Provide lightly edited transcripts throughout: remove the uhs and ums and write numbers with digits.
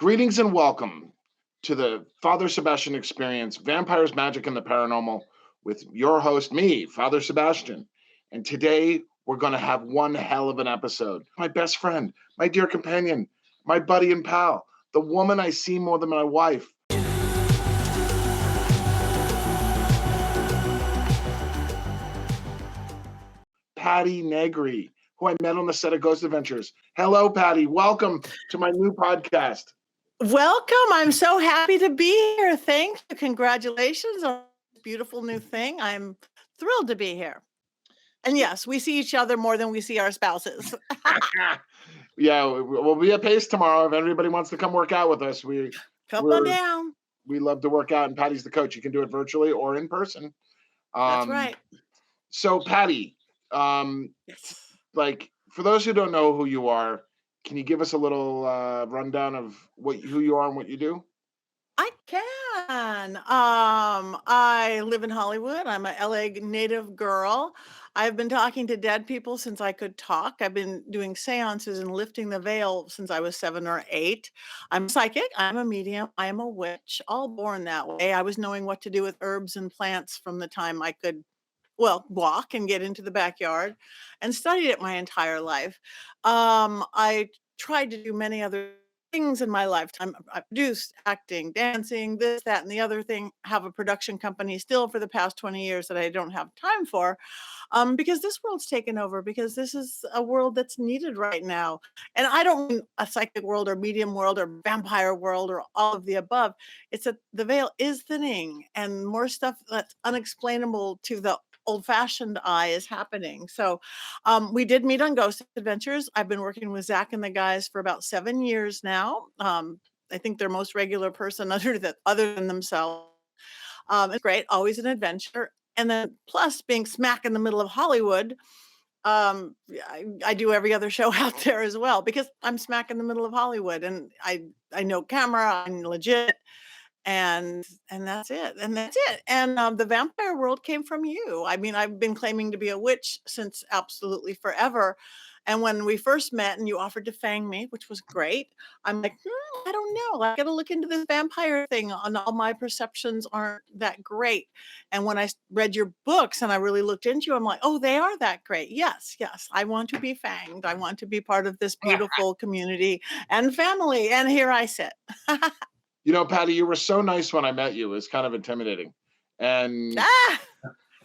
Greetings and welcome to the Father Sebastiaan Experience, Vampires, Magic, and the Paranormal, with your host, me, Father Sebastian. And today we're going to have one hell of an episode. My best friend, my dear companion, my buddy and pal, the woman I see more than my wife. Patti Negri, who I met on the set of Ghost Adventures. Hello, Patti. Welcome to my new podcast. Welcome. I'm so happy to be here. Thank you. Congratulations on this beautiful new thing. I'm thrilled to be here. And yes, we see each other more than we see our spouses. Yeah, we'll be at Pace tomorrow. If everybody wants to come work out with us, Come on down. we love to work out, and Patty's the coach. You can do it virtually or in person. That's right. So, Patti, Yes. like for those who don't know who you are, can you give us a little rundown of who you are and what you do? I can. I live in Hollywood. I'm a LA native girl. I've been talking to dead people since I could talk. I've been doing seances and lifting the veil since I was 7 or 8. I'm psychic. I'm a medium. I am a witch, all born that way. I was knowing what to do with herbs and plants from the time I could, walk and get into the backyard, and studied it my entire life. I tried to do many other things in my lifetime. I produced acting, dancing, this, that, and the other thing. Have a production company still for the past 20 years that I don't have time for, because this world's taken over. Because this is a world that's needed right now, and I don't mean a psychic world or medium world or vampire world or all of the above. It's that the veil is thinning, and more stuff that's unexplainable to the old-fashioned eye is happening. So we did meet on Ghost Adventures. I've been working with Zach and the guys for about 7 years now. I think their most regular person other than themselves. It's great, always an adventure. And then plus being smack in the middle of Hollywood, I do every other show out there as well because I'm smack in the middle of Hollywood, and I know camera, I'm legit, and that's it, and the vampire world came from you. I mean, I've been claiming to be a witch since absolutely forever, and when we first met and you offered to fang me, which was great, I'm like, I don't know, I gotta look into this vampire thing, and all my perceptions aren't that great. And when I read your books and I really looked into you, I'm like, oh, they are that great. Yes, yes, I want to be fanged. I want to be part of this beautiful community and family, and here I sit. You know, Patti, you were so nice when I met you. It was kind of intimidating. And Ah,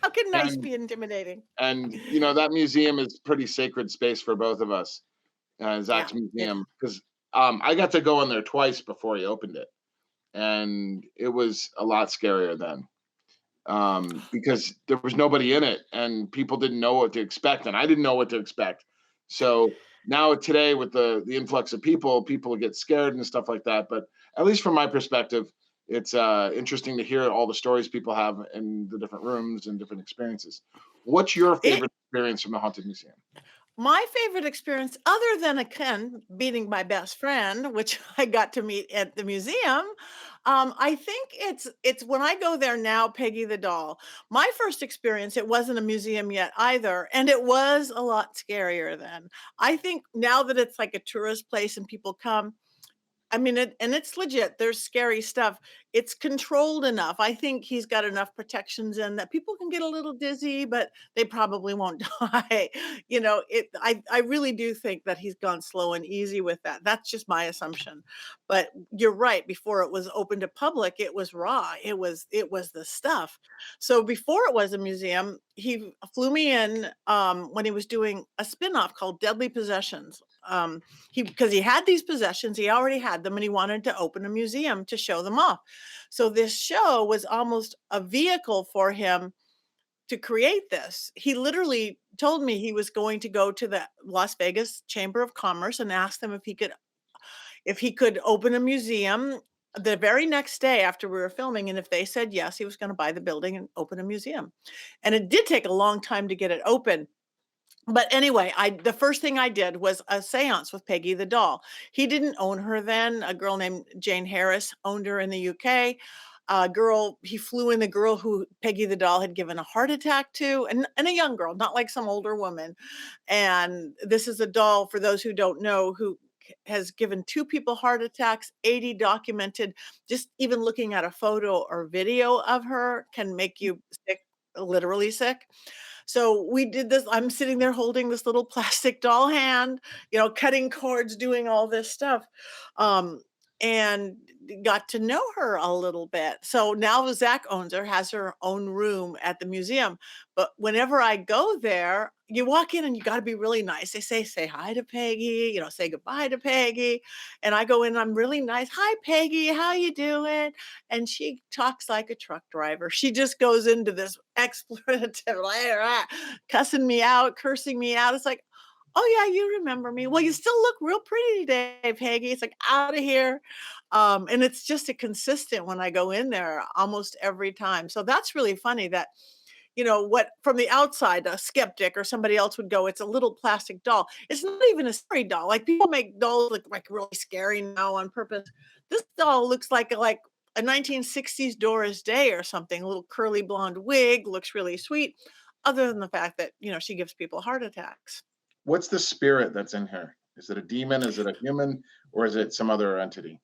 how can nice and be intimidating? and that museum is pretty sacred space for both of us. Yeah, Zach's it museum, because I got to go in there twice before he opened it, and it was a lot scarier then, because there was nobody in it and people didn't know what to expect, and I didn't know what to expect. So now today, with the influx of people get scared and stuff like that. But at least from my perspective, it's interesting to hear all the stories people have in the different rooms and different experiences. What's your it favorite experience from the haunted museum? my favorite experience, other than a Ken meeting my best friend, which I got to meet at the museum, I think it's when I go there now, Peggy the doll. My first experience, it wasn't a museum yet either, and it was a lot scarier then. I think now that it's like a tourist place and people come, I mean, it's legit. There's scary stuff. It's controlled enough. I think he's got enough protections in that people can get a little dizzy, but they probably won't die. I really do think that he's gone slow and easy with that. That's just my assumption. But you're right. Before it was open to public, it was raw. It was the stuff. So before it was a museum, he flew me in when he was doing a spin-off called Deadly Possessions. Because he had these possessions, he already had them, and he wanted to open a museum to show them off. So this show was almost a vehicle for him to create this. He literally told me he was going to go to the Las Vegas Chamber of Commerce and ask them if he could open a museum the very next day after we were filming, and if they said yes, he was going to buy the building and open a museum. And it did take a long time to get it open. But anyway, the first thing I did was a seance with Peggy the doll. He didn't own her then. A girl named Jane Harris owned her in the UK. He flew in the girl who Peggy the doll had given a heart attack to, and a young girl, not like some older woman. And this is a doll, for those who don't know, who has given 2 people heart attacks, 80 documented. Just even looking at a photo or video of her can make you sick, literally sick. So we did this. I'm sitting there holding this little plastic doll hand, cutting cords, doing all this stuff. Um, and got to know her a little bit. So now Zach owns her, has her own room at the museum. But whenever I go there, you walk in and you got to be really nice. They say hi to Peggy, say goodbye to Peggy. And I go in, I'm really nice. Hi, Peggy, how you doing? And she talks like a truck driver. She just goes into this expletive, like, cussing me out, cursing me out. It's like, oh yeah, you remember me. Well, you still look real pretty today, Peggy. It's like out of here. And it's just a consistent when I go in there almost every time. So that's really funny that what from the outside, a skeptic or somebody else would go, it's a little plastic doll. It's not even a scary doll. Like people make dolls look like really scary now on purpose. This doll looks like a 1960s Doris Day or something, a little curly blonde wig, looks really sweet, other than the fact that, she gives people heart attacks. What's the spirit that's in her? Is it a demon? Is it a human? Or is it some other entity?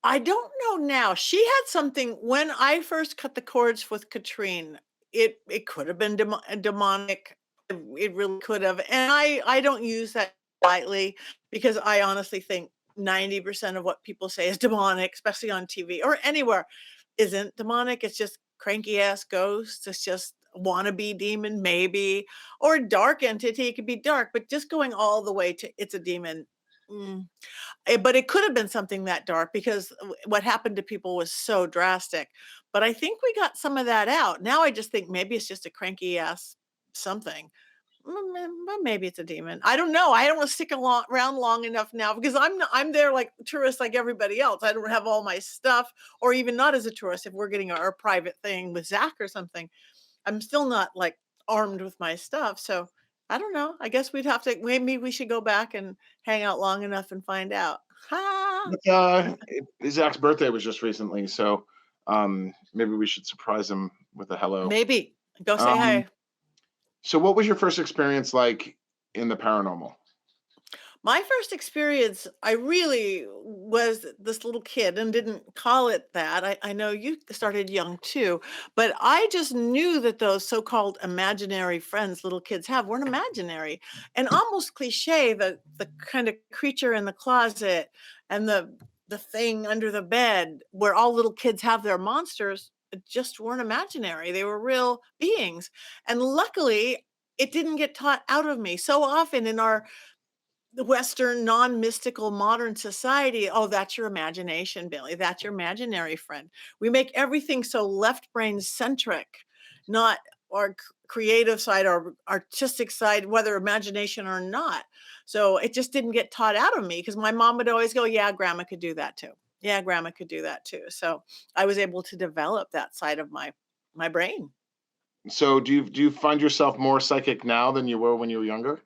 I don't know now. She had something when I first cut the cords with Katrine. It could have been demonic. It really could have. And I don't use that lightly because I honestly think 90% of what people say is demonic, especially on TV or anywhere, isn't demonic. It's just cranky ass ghosts. It's just wannabe demon, maybe, or dark entity. It could be dark, but just going all the way to it's a demon. mm, but it could have been something that dark because what happened to people was so drastic. But I think we got some of that out. Now I just think maybe it's just a cranky ass something. But maybe it's a demon. I don't know. I don't want to stick around long enough now because I'm there like tourist like everybody else. I don't have all my stuff, or even not as a tourist. If we're getting our private thing with Zach or something, I'm still not like armed with my stuff. So I don't know. I guess we'd have to maybe we should go back and hang out long enough and find out. Ha! But, Zach's birthday was just recently, so maybe we should surprise him with a hello. Maybe. Go say Um, hi. so, what was your first experience like in the paranormal? My first experience, I really was this little kid and didn't call it that. I know you started young too, but I just knew that those so-called imaginary friends little kids have weren't imaginary and almost cliche, the kind of creature in the closet and the thing under the bed where all little kids have their monsters just weren't imaginary. They were real beings. And luckily, it didn't get taught out of me. So often in our the Western non-mystical modern society, "Oh, that's your imagination, Billy. That's your imaginary friend." We make everything so left brain centric, not our creative side or artistic side, whether imagination or not. So it just didn't get taught out of me because my mom would always go, "Yeah, grandma could do that too. Yeah, grandma could do that too." So I was able to develop that side of my brain. So, do you find yourself more psychic now than you were when you were younger?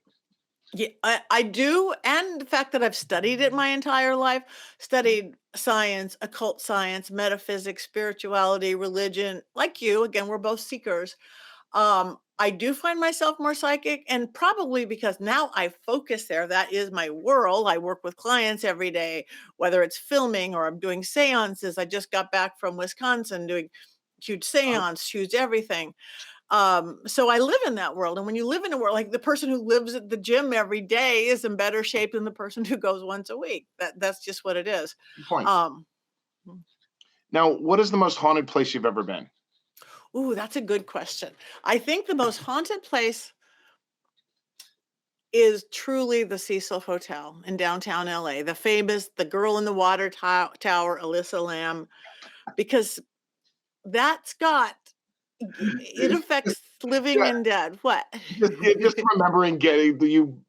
Yeah, I do, and the fact that I've studied it my entire life, studied science, occult science, metaphysics, spirituality, religion, like you, again, we're both seekers. I do find myself more psychic, and probably because now I focus there, that is my world. I work with clients every day, whether it's filming or I'm doing seances. I just got back from Wisconsin doing huge seance, huge everything. So I live in that world, and when you live in a world like the person who lives at the gym every day is in better shape than the person who goes once a week. That's just what it is. Good point. Um, Now, what is the most haunted place you've ever been? ooh, that's a good question. I think the most haunted place is truly the Cecil Hotel in downtown LA, the famous The Girl in the Water Tower, Alyssa Lamb, because that's got it affects living Yeah, and dead. What? just remembering getting the you.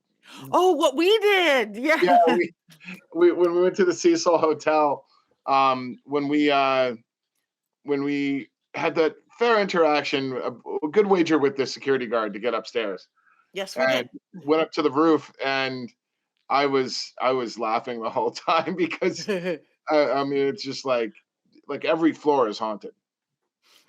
Oh, what we did. Yeah, Yeah. we when we went to the Cecil Hotel, when we had that fair interaction, a good wager with the security guard to get upstairs, Yes, we and did. went up to the roof, and I was laughing the whole time because I mean it's just like every floor is haunted.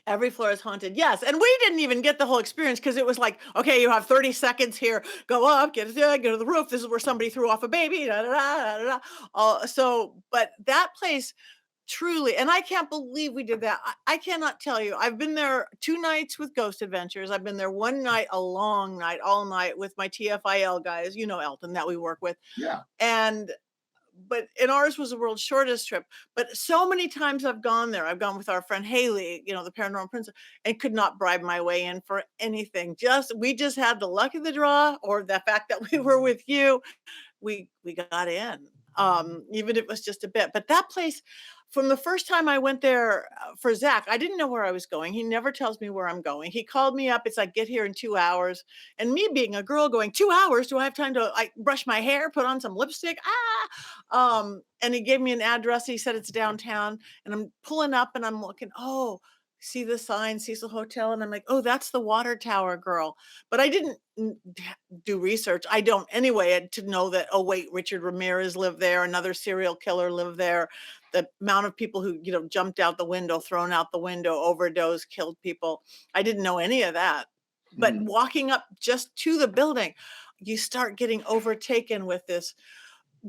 Every floor is haunted. Yes, and we didn't even get the whole experience because it was like, okay, you have 30 seconds here. Go up, get to the roof. This is where somebody threw off a baby. Da, da, da, da, da. But that place truly, and I can't believe we did that. I cannot tell you. I've been there 2 nights with Ghost Adventures. I've been there one night, a long night, all night with my TFIL guys. You know, Elton that we work with, Yeah. and and ours was the world's shortest trip. But so many times I've gone there. I've gone with our friend Haley, the paranormal princess, and could not bribe my way in for anything. We just had the luck of the draw, or the fact that we were with you. We got in, even if it was just a bit. But that place, from the first time I went there for Zach, I didn't know where I was going. He never tells me where I'm going. He called me up. It's like, get here in 2 hours. And me being a girl going, 2 hours? Do I have time to like brush my hair, put on some lipstick? And he gave me an address. He said it's downtown. And I'm pulling up and I'm looking, oh, see the sign, Cecil Hotel. And I'm like, oh, that's the water tower, girl. But I didn't do research. I don't anyway to know that, oh, wait, Richard Ramirez lived there. Another serial killer lived there. The amount of people who, jumped out the window, thrown out the window, overdosed, killed people. I didn't know any of that. But Mm. walking up just to the building, you start getting overtaken with this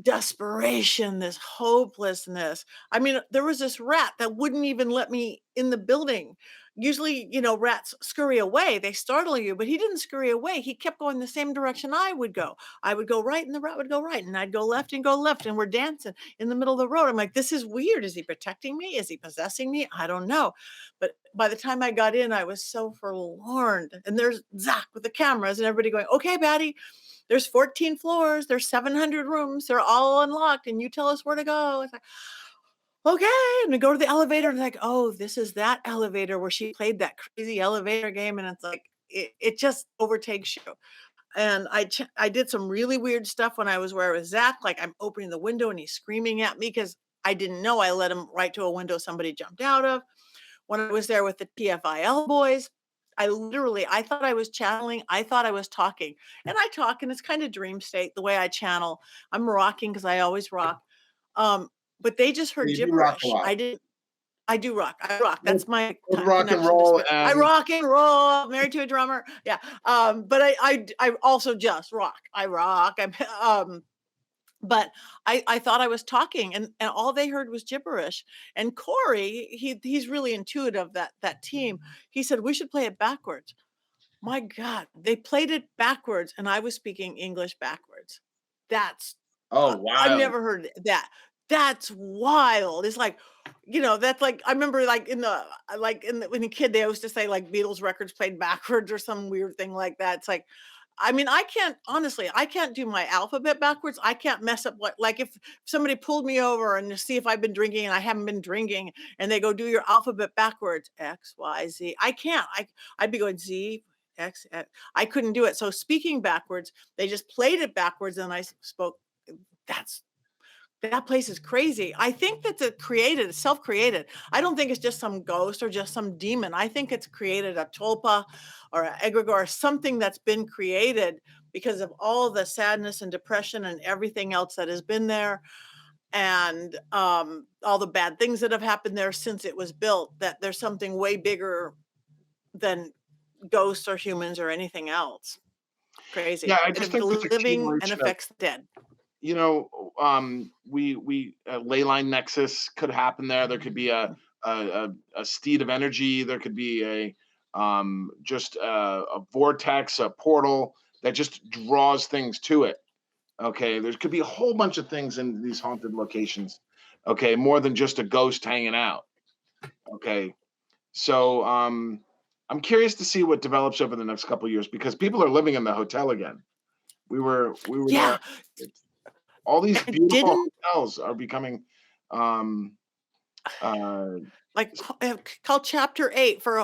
desperation, this hopelessness. I mean, there was this rat that wouldn't even let me in the building. Usually, rats scurry away, they startle you, but he didn't scurry away. He kept going the same direction I would go. I would go right, and the rat would go right, and I'd go left and go left, and we're dancing in the middle of the road. I'm like, this is weird. Is he protecting me? Is he possessing me? I don't know. But by the time I got in, I was so forlorn. And there's Zach with the cameras and everybody going, okay, Patty, there's 14 floors, there's 700 rooms, they're all unlocked, and you tell us where to go. It's like, okay. And we go to the elevator, and like, oh, this is that elevator where she played that crazy elevator game. And it's like, it just overtakes you. And I did some really weird stuff when I was where I was Zach. Like, I'm opening the window and he's screaming at me because I didn't know. I let him right to a window somebody jumped out of. When I was there with the TFIL boys, I thought I was channeling, I thought I was talking. And I talk, and it's kind of dream state the way I channel. I'm rocking because I always rock. Um, but they just heard You do rock a gibberish. lot. I do rock. I rock. Both That's my rock and connection to roll spirit. I and rock and roll, married to a drummer. Yeah. But I also just rock. I rock. But I thought I was talking, and all they heard was gibberish. And Corey, he's really intuitive, that team. He said, we should play it backwards. My God, they played it backwards, and I was speaking English backwards. That's oh, I've wild. never heard that. That's wild. It's like, that's like I remember like when a kid they used to say like Beatles records played backwards or some weird thing like that. It's like, I mean, I can't do my alphabet backwards. I can't mess up like if somebody pulled me over and to see if I've been drinking and I haven't been drinking, and they go, do your alphabet backwards, X, Y, Z. I can't. I'd be going Z, X, X. I couldn't do it. So speaking backwards, they just played it backwards, and I spoke. That's that place is crazy. I think that's self-created. I don't think it's just some ghost or just some demon. I think it's created a tulpa or an egregore, something that's been created because of all the sadness and depression and everything else that has been there, and all the bad things that have happened there since it was built. That there's something way bigger than ghosts or humans or anything else. Yeah, Crazy. I It just affects the think there's a key living word and show. affects the dead. We ley line nexus could happen there. There could be a steed of energy. There could be just a vortex, a portal that just draws things to it. Okay, there could be a whole bunch of things in these haunted locations. Okay, more than just a ghost hanging out. Okay, so I'm curious to see what develops over the next couple of years because people are living in the hotel again. We were there. Yeah. It's, all these And beautiful didn't hotels are becoming um, uh, like called chapter 8 for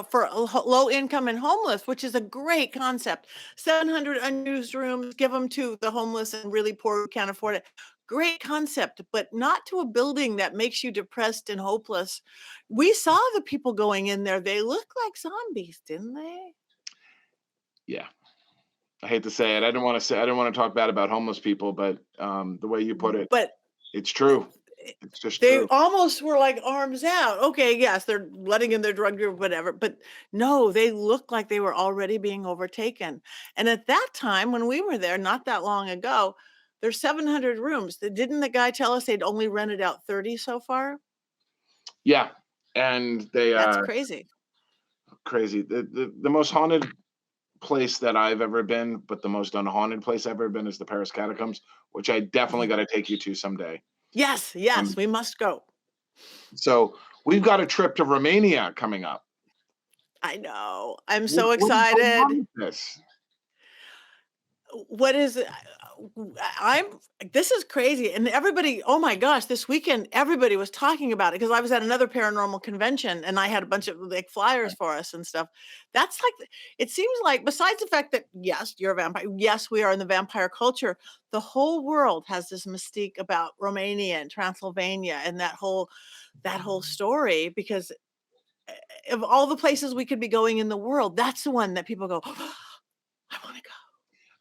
low income and homeless, which is a great concept. 700 unused rooms, give them to the homeless and really poor who can't afford it. Great concept, but not to a building that makes you depressed and hopeless. We saw the people going in there. They look like zombies, didn't they? yeah. I hate to say it. I didn't want to talk bad about homeless people, but the way you put it, But it's true. It's just They true. almost were like arms out. Okay, yes, they're letting in their drug or whatever, but no, they looked like they were already being overtaken. And at that time, when we were there, not that long ago, there's 700 rooms. Didn't the guy tell us they'd only rented out 30 so far? Yeah, and they, That's crazy. crazy. The most haunted place that I've ever been, but the most unhaunted place I've ever been is the Paris Catacombs, which I definitely Mhm. gotta take you to someday. Yes, yes, Um, we must go. so we've got a trip to Romania coming up. I know. I'm What so what is going on excited. with this? What is it? I'm this is crazy, and everybody, oh my gosh, this weekend, everybody was talking about it because I was at another paranormal convention, and I had a bunch of, like, flyers for us and stuff. That's like it seems like besides the fact that, yes, you're a vampire, yes, we are in the vampire culture, the whole world has this mystique about Romania and Transylvania and that whole story because of all the places we could be going in the world, that's the one that people go, "I wanna go."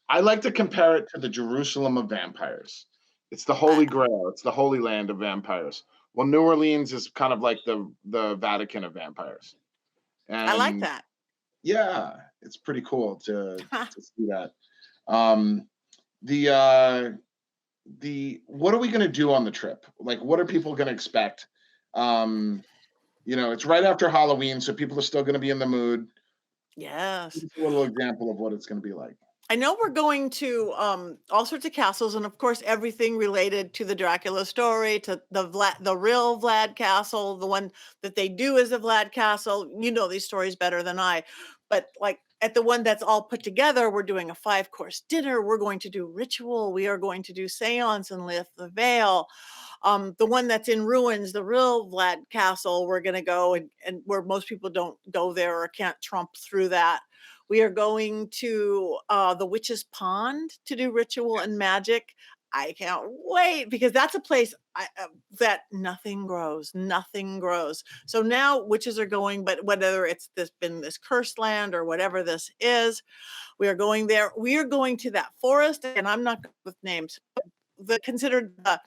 I like to compare it to the Jerusalem of vampires. It's the I Holy Grail. It's the Holy Land of vampires. Well, New Orleans is kind of like the Vatican of vampires. I like And that. yeah, it's pretty cool to see that. Um, the uh, the what are we going to do on the trip? Like, what are people going to expect? Um, it's right after Halloween, so people are still going to be in the mood. Give Yes. us a little example of what it's going to be like. I know we're going to, all sorts of castles, and of course, everything related to the Dracula story, to the real Vlad Castle, the one that they do as a Vlad Castle. You know these stories better than I, but like at the one that's all put together, we're doing a 5-course dinner. We're going to do ritual. We are going to do seance and lift the veil. The one that's in ruins, the real Vlad Castle, we're going to go and where most people don't go there or can't trump through that. We are going to the Witch's Pond to do ritual and magic. I can't wait because that's a place that nothing grows, nothing grows. So now witches are going, but whether it's this cursed land or whatever this is, we are going there. We are going to that forest, and I'm not good with names, but the considered the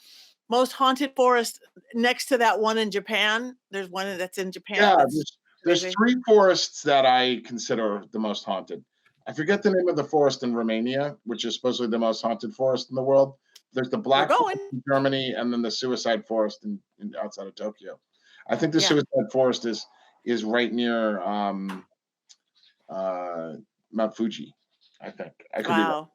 most haunted forest next to that one in Japan. There's one that's in Japan Yeah, that's there's crazy. 3 forests that I consider the most haunted. I forget the name of the forest in Romania, which is supposedly the most haunted forest in the world. There's the We're Black Forest going. in Germany, and then the Suicide Forest in outside of Tokyo. I think the Yeah. Suicide Forest is right near, uh, Mount Fuji, I think. I could be wrong. Wow.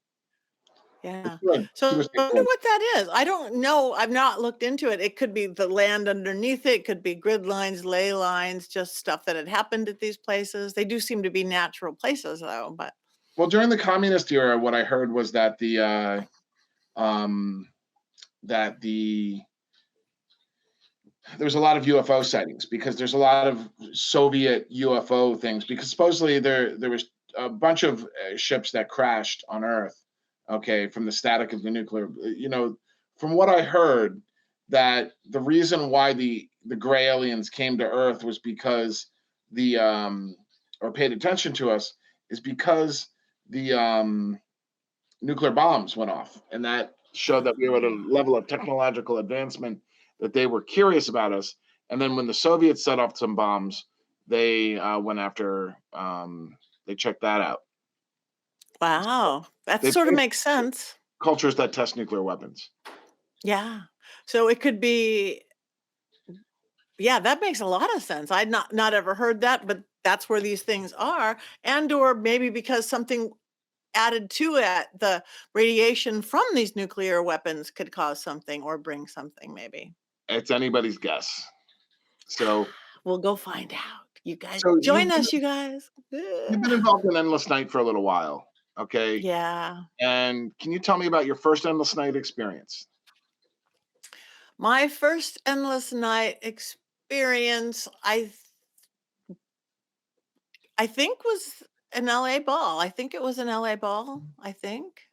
It's Yeah. like So 2 or I 3 wonder places. what that is. I don't know. I've not looked into it. It could be the land underneath it, could be grid lines, ley lines, just stuff that had happened at these places. They do seem to be natural places though, but Well, during the communist era, what I heard was that um, the there's a lot of UFO sightings because there's a lot of Soviet UFO things because supposedly there was a bunch of ships that crashed on Earth. Okay, from the static of the nuclear. From what I heard, that the reason why the gray aliens came to Earth was because the or paid attention to us is because the nuclear bombs went off, and that showed that we were at a ah, level of technological advancement that they were curious about us. And then when the Soviets set off some bombs, they went after. They checked that out. wow. That They sort of face makes sense. cultures that test nuclear weapons. Yeah. So it could be, yeah, that makes a lot of sense. I'd not ever heard that, but that's where these things are. And or maybe because something added to it, the radiation from these nuclear weapons could cause something or bring something maybe. It's anybody's guess. So, We'll go find out. You guys so join us, you guys. you've been involved in Endless Night for a little while, okay? Yeah. And can you tell me about your first Endless Night experience? My first endless night experience, I think was an LA ball. I think it was an LA ball, I think.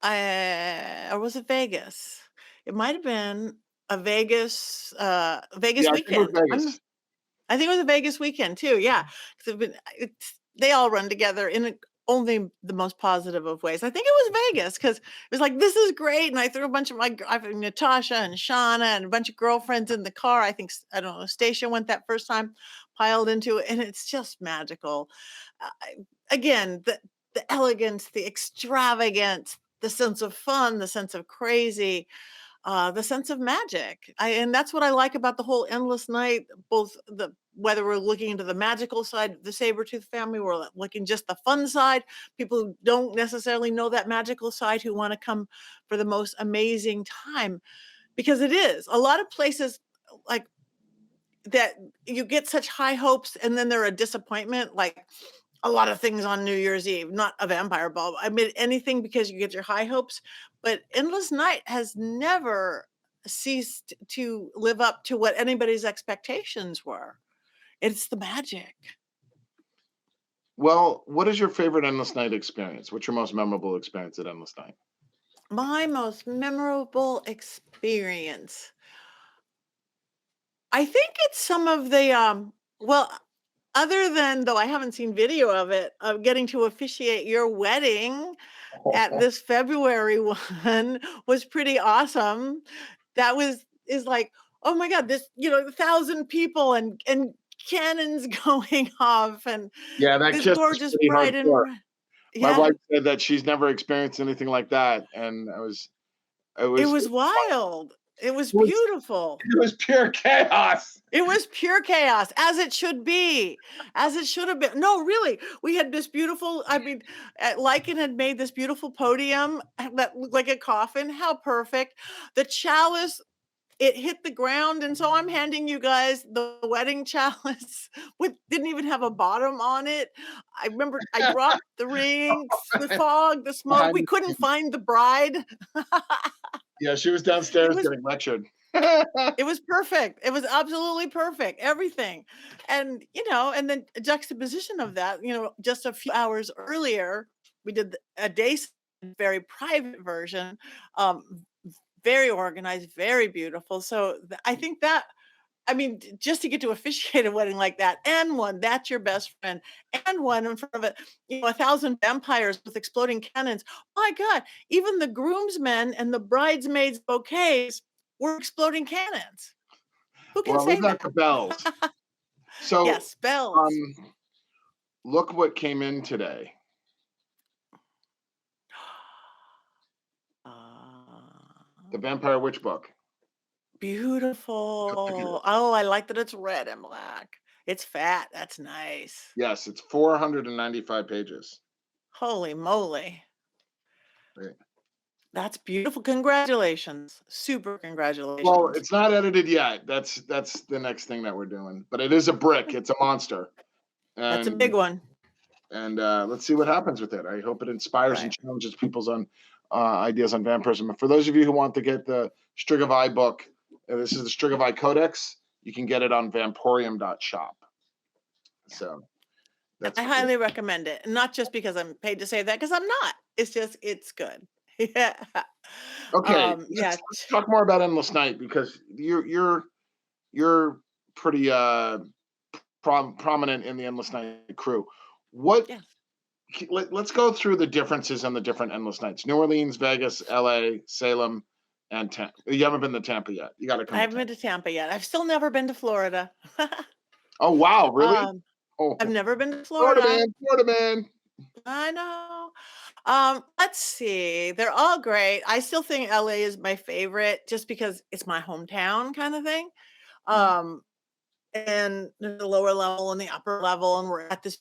Or was it Vegas? It might have been a Vegas Yeah, I think it was weekend. Vegas. I think it was a Vegas weekend too, yeah. 'Cause it's they all run together in a only the most positive of ways. I think it was Vegas because it was like, "This is great," and I threw a bunch of I think Natasha and Shauna and a bunch of girlfriends in the car. I think I don't know, Stacia went that first time, piled into it, and it's just magical. Again, the elegance, the extravagance, the sense of fun, the sense of crazy, the sense of magic. And that's what I like about the whole endless night, both the whether we're looking into the magical side of the Sabretooth family, we're looking just the fun side, people who don't necessarily know that magical side who want to come for the most amazing time. Because it is. A lot of places like that you get such high hopes and then they're a disappointment, like a lot of things on New Year's Eve, not a vampire ball. I mean, anything because you get your high hopes. But Endless Night has never ceased to live up to what anybody's expectations were. It's the magic. Well, what is your favorite Endless Night experience? What's your most memorable experience at Endless Night? My most memorable experience. I think it's some of the well, other than though I haven't seen video of it, of getting to officiate your wedding at this February one was pretty awesome. That was is like, "Oh my god, this, 1,000 people and cannons going off and Yeah, that this kiss was gorgeous pretty bride and hardcore. bri" My Yeah, wife said that she's never experienced anything like that, and it it was was wild. It was it was beautiful. it was pure chaos. It was pure chaos, as it should be, as it should have been. No, really, we had this beautiful I mean, Lycan had made this beautiful podium that looked like a coffin. How perfect. The chalice, it hit the ground, and so I'm handing you guys the wedding chalice with didn't even have a bottom on it. I remember I dropped the rings, the fog, the smoke. Behind We the couldn't scenes. find the bride. Yeah, she was It downstairs was getting lectured. it was perfect. It was absolutely perfect, everything. And, and then a juxtaposition of that, just a few hours earlier, we did a very private version, very organized, very beautiful. So I think that, I mean, just to get to officiate a wedding like that, and one that's your best friend, and one in front of a, 1,000 vampires with exploding cannons. My God, even the groomsmen and the bridesmaids' bouquets were exploding cannons. Who can Well, we say got the that? bells. So, Yes, bells. um, look what came in today. The Ah, Vampire Witch book. Go figure. beautiful. Oh, I like that it's red and black. It's fat. That's nice. Yes, it's 495 pages. Holy moly. Right. That's beautiful. Congratulations. Super Well, congratulations. it's not edited yet. That's the next thing that we're doing. But it is a brick. It's a monster. That's a And big one. let's see what happens with it. I hope it inspires and Right. challenges people's on ideas on vampirism. For those of you who want to get the Strig of Eye book, this is the Strig of Eye Codex. You can get it on vamporium.shop. Yeah. So that's I what we're. highly recommend it. And not just because I'm paid to say that, because I'm not. It's just it's good. Yeah. Okay. Yeah. Let's talk more about Endless Night because you're pretty prominent in the Endless Night crew. What Yes. let's go through the differences in the different Endless Nights. New Orleans, Vegas, LA, Salem, and Tampa. You haven't been to Tampa yet. You got to I come to haven't Tampa. been to Tampa yet. I've still never been to Florida. Oh wow, really? um, Oh, I've never been to Florida Florida. man, Florida man. I know. Let's see. They're all great. I still think LA is my favorite just because it's my hometown kind of thing. Mm. Um, and there's the lower level and the upper level, and we're at this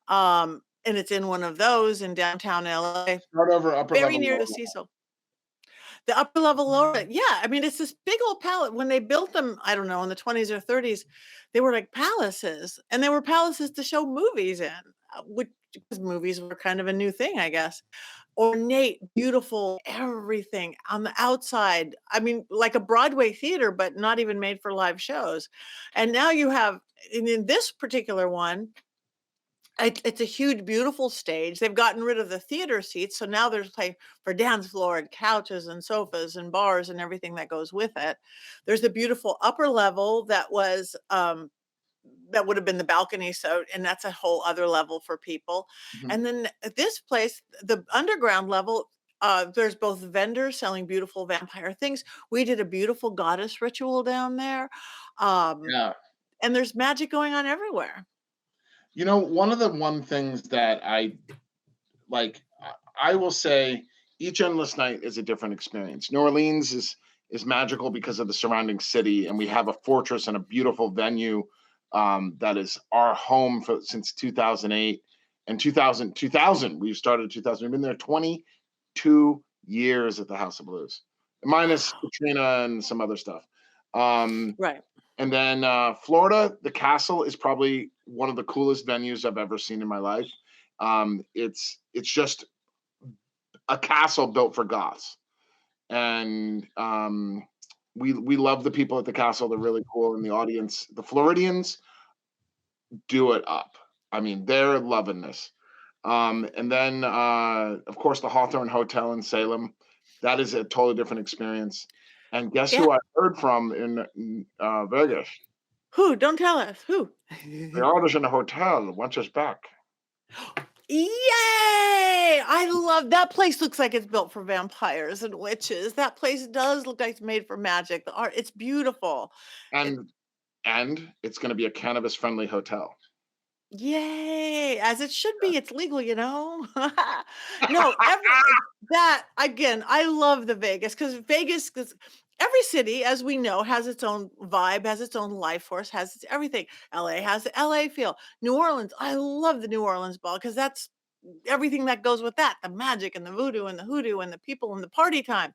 and it's in one of those in downtown LA, Start over, upper very level, near lower the level. Cecil. The upper level, lower, yeah. I mean, it's this big old palace. When they built them, I don't know, in the 20s or 30s, they were like palaces, and they were palaces to show movies in, which because movies were kind of a new thing, I guess. Ornate, beautiful, everything on the outside. I mean, like a Broadway theater, but not even made for live shows. And now you have, in this particular one, It's a huge, beautiful stage. They've gotten rid of the theater seats, so now there's place for dance floor and couches and sofas and bars and everything that goes with it. There's a beautiful upper level that would have been the balcony, so and that's a whole other level for people. Mhm. And then at this place, the underground level, there's both vendors selling beautiful vampire things. We did a beautiful goddess ritual down there, um, Yeah. and there's magic going on everywhere. One of the one things that I will say each endless night is a different experience. New Orleans is magical because of the surrounding city, and we have a fortress and a beautiful venue that is our home since 2008 and 2000. We started 2000. We've been there 22 years at the House of Blues, minus Wow. Katrina and some other stuff. Um, Right. and then Florida, the Castle is probably one of the coolest venues I've ever seen in my life. It's just a castle built for goths, and we love the people at the castle. They're really cool, and the audience, the Floridians, do it up. I mean, they're loving this. And then, of course, the Hawthorne Hotel in Salem. That is a totally different experience. And guess Yeah. who I heard from in Vegas? Who? Don't tell us. Who? The artist in the hotel wants us back. Yay! I love that place. Looks like it's built for vampires and witches. That place does look like it's made for magic. The art, it's beautiful. It And it's going to be a cannabis friendly hotel. Yay! As it should be. It's legal, you know? No, that again, I love the Vegas 'cause every city, as we know, has its own vibe, has its own life force, has its everything. LA has the LA feel. New Orleans, I love the New Orleans ball because that's everything that goes with that, the magic and the voodoo and the hoodoo and the people and the party time.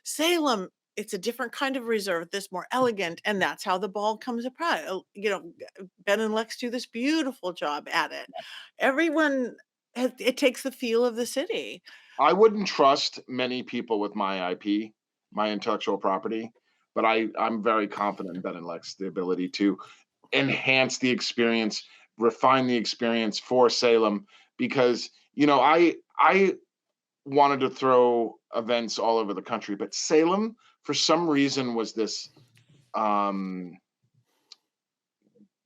Salem, it's a different kind of reserve, this more elegant, and that's how the ball comes apart. Ben and Lex do this beautiful job at it. Everyone it takes the feel of the city. I wouldn't trust many people with my IP, my intellectual property, but I'm very confident in Ben and Lex, the ability to enhance the experience, refine the experience for Salem, because I wanted to throw events all over the country, but Salem for some reason was this um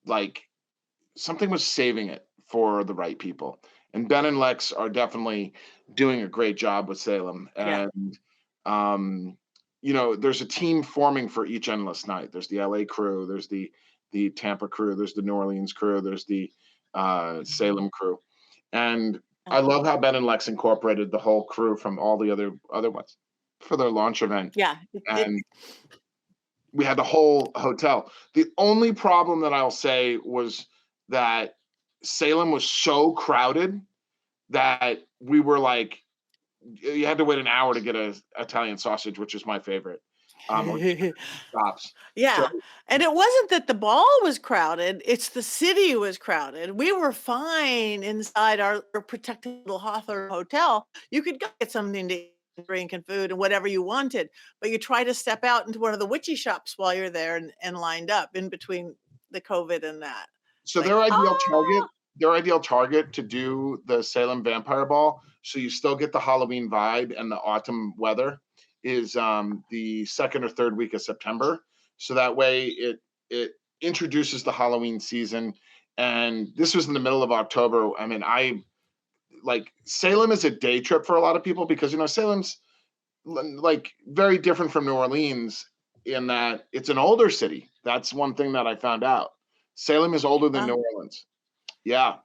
like something was saving it for the right people. And Ben and Lex are definitely doing a great job with Salem. Yeah. And um, there's a team forming for each endless night. There's the LA crew, there's the Tampa crew, there's the New Orleans crew, there's the Salem crew. And I Uh-huh. love how Ben and Lex incorporated the whole crew from all the other ones for their launch event. Yeah, it And we had the whole hotel. The only problem that I'll say was that Salem was so crowded that we were like, you had to wait an hour to get a Italian sausage, which is my favorite. Or stops. So Yeah, and it wasn't that the ball was crowded, it's the city was crowded. We were fine inside our protected little Hawthorne hotel. You could go get something to eat, drink, and food and whatever you wanted, but you try to step out into one of the witchy shops while you're there and lined up in between the COVID and that. It's so like, "Ah!" their ideal target to do the Salem Vampire Ball, so you still get the Halloween vibe and the autumn weather, is the second or third week of September. So that way it introduces the Halloween season. And this was in the middle of October. I mean, I like Salem is a day trip for a lot of people because Salem's like very different from New Orleans in that it's an older city. That's one thing that I found out. Salem is older than New Oh, Orleans. Yeah.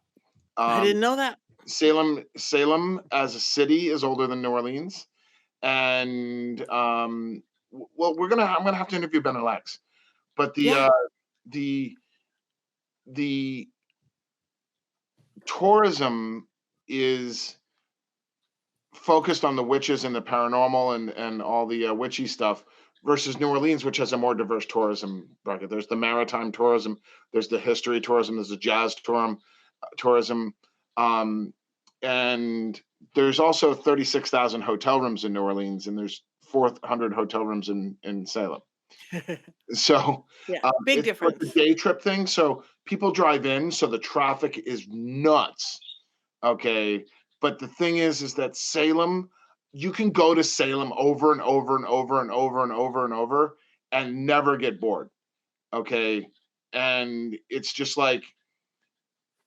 I Um, didn't know that. Salem as a city is older than New Orleans, and well, I'm gonna have to interview Ben and Lex, but Yeah. the the tourism is focused on the witches and the paranormal and all the witchy stuff versus New Orleans, which has a more diverse tourism bracket. There's the maritime tourism, there's the history tourism, there's the jazz tourism, um, and there's also 36,000 hotel rooms in New Orleans, and there's 400 hotel rooms in Salem. So Yeah, big it's a difference. day trip thing. So people drive in, so the traffic is nuts. Okay. But the thing is that Salem, you can go to Salem over and over and over and over and over and over and never get bored. Okay. And it's just like,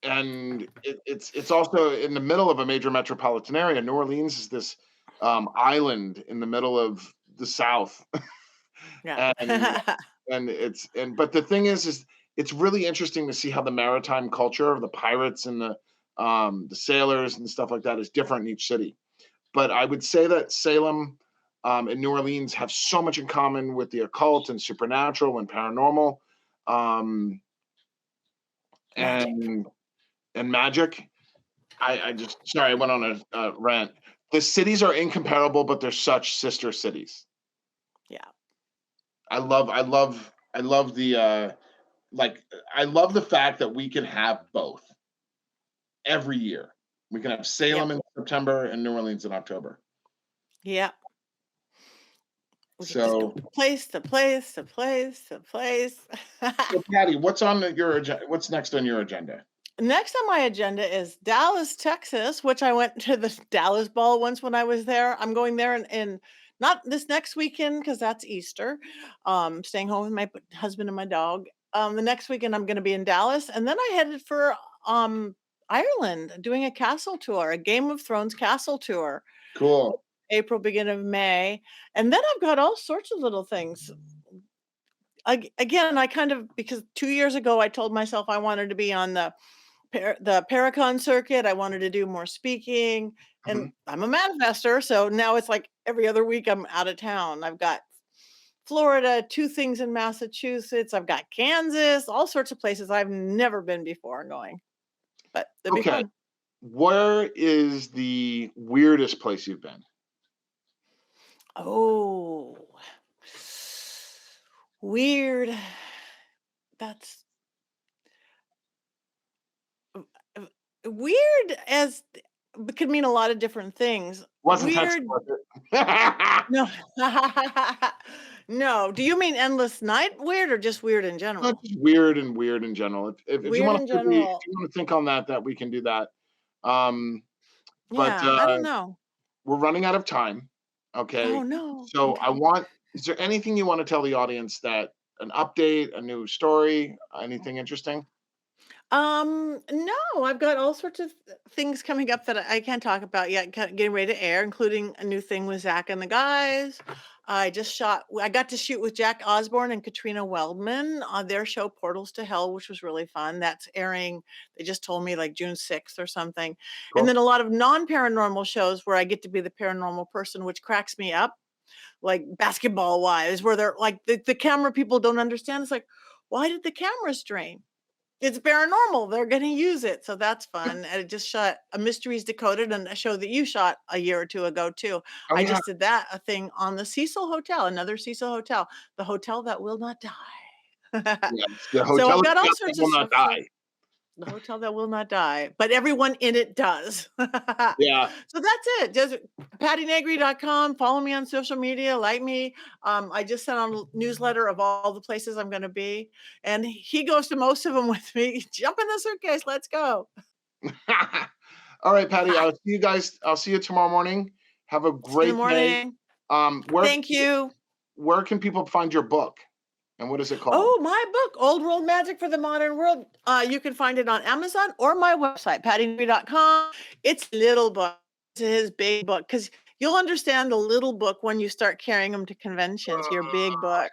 and it's also in the middle of a major metropolitan area. New Orleans is this island in the middle of the South, Yeah. and but the thing is it's really interesting to see how the maritime culture of the pirates and the sailors and stuff like that is different in each city. But I would say that Salem and New Orleans have so much in common with the occult and supernatural and paranormal, um, Magic. and magic. I just sorry, I went on a rant. The cities are incomparable, but they're such sister cities. Yeah. I love the like I love the fact that we can have both every year. We can have Yep. Salem in September and New Orleans in October. Yep. We could just go So, place to place to place to place. so Patty, your agenda? What's next on your agenda? Next on my agenda is Dallas, Texas, which I went to the Dallas Ball once when I was there. I'm going there in not this next weekend because that's Easter. Staying home with my husband and my dog. The next weekend I'm going to be in Dallas, and then I headed for Ireland, doing a castle tour, a Game of Thrones castle tour. Cool. April, beginning of May, and then I've got all sorts of little things. Again, I kind of because 2 years ago I told myself I wanted to be on the Paracon circuit. I wanted to do more speaking, and Mhm. I'm a manifester, so now it's like every other week I'm out of town. I've got Florida, 2 things in Massachusetts, I've got Kansas, all sorts of places I've never been before going, but it'll be Okay. fun. Where is the weirdest place you've been? Oh, weird. That's uh, weird as could mean a lot of different things. Wasn't Texas, Weird. was it? No. No. Do you mean endless night weird or just weird in No, general? just weird in general. If you Weird want in to if general. you want to think on that we can do that. Um, but Yeah, I don't know. we're running out of time. Oh Okay. no. So Okay. is there anything you want to tell the audience an update, a new story, anything interesting? No, I've got all sorts of things coming up that I can't talk about yet, getting ready to air, including a new thing with Zach and the guys. I got to shoot with Jack Osborne and Katrina Weldman on their show Portals to Hell, which was really fun. That's airing, they just told me like June 6th or something. And then Cool. a lot of non-paranormal shows where I get to be the paranormal person, which cracks me up, like basketball wise, where they're like the camera people don't understand. It's like, why did the camera strain? It's paranormal, they're gonna use it, so that's fun, and it just shot A Mysteries Decoded, and a show that you shot a year or 2 ago too. Oh I yeah. just did that, a thing on the Cecil Hotel, another Cecil Hotel, the hotel that will not die. Yes. The So hotel I've is got all death that sorts of will not stuff, so die. the hotel that will not die, but everyone in it does. Yeah. So that's it. Just pattinegri.com. Follow me on social media. Like me. I just sent out a newsletter of all the places I'm going to be, and he goes to most of them with me. Jump in the suitcase. Let's go. All right, Patty. Ha, I'll see you guys. I'll see you tomorrow morning. Have a see you in the great day. morning. Um, where Thank you. where can people find your book, and what is it called? Oh, my book, Old World Magic for the Modern World. You can find it on Amazon or my website, pattinegri.com. It's a little book. It's his big book because you'll understand the little book when you start carrying them to conventions. Your big book,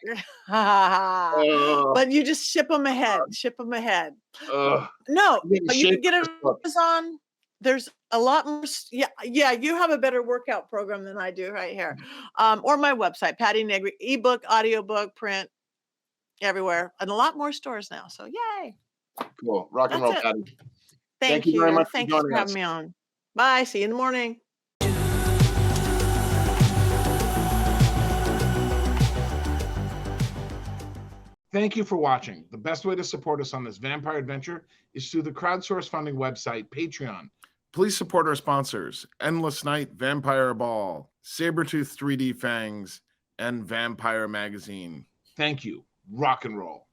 Uh, but you just ship them ahead. Ship them ahead. I'm No, getting but you shape can get of it this on book. Amazon. There's a lot more. Yeah, yeah. You have a better workout program than I do right here. Or my website, Patti Negri, ebook, audiobook, print everywhere, and a lot more stores now, so yay. Cool. Rock and That's roll, it. Patty. Thank Thank you very you. much for Thank you for joining having us. me on. Bye, see you in the morning. Thank you for watching. The best way to support us on this vampire adventure is through the crowdsource funding website, Patreon. Please support our sponsors, Endless Night, Vampire Ball, Sabretooth 3D Fangs, and Vampire Magazine. Thank you. Rock and roll.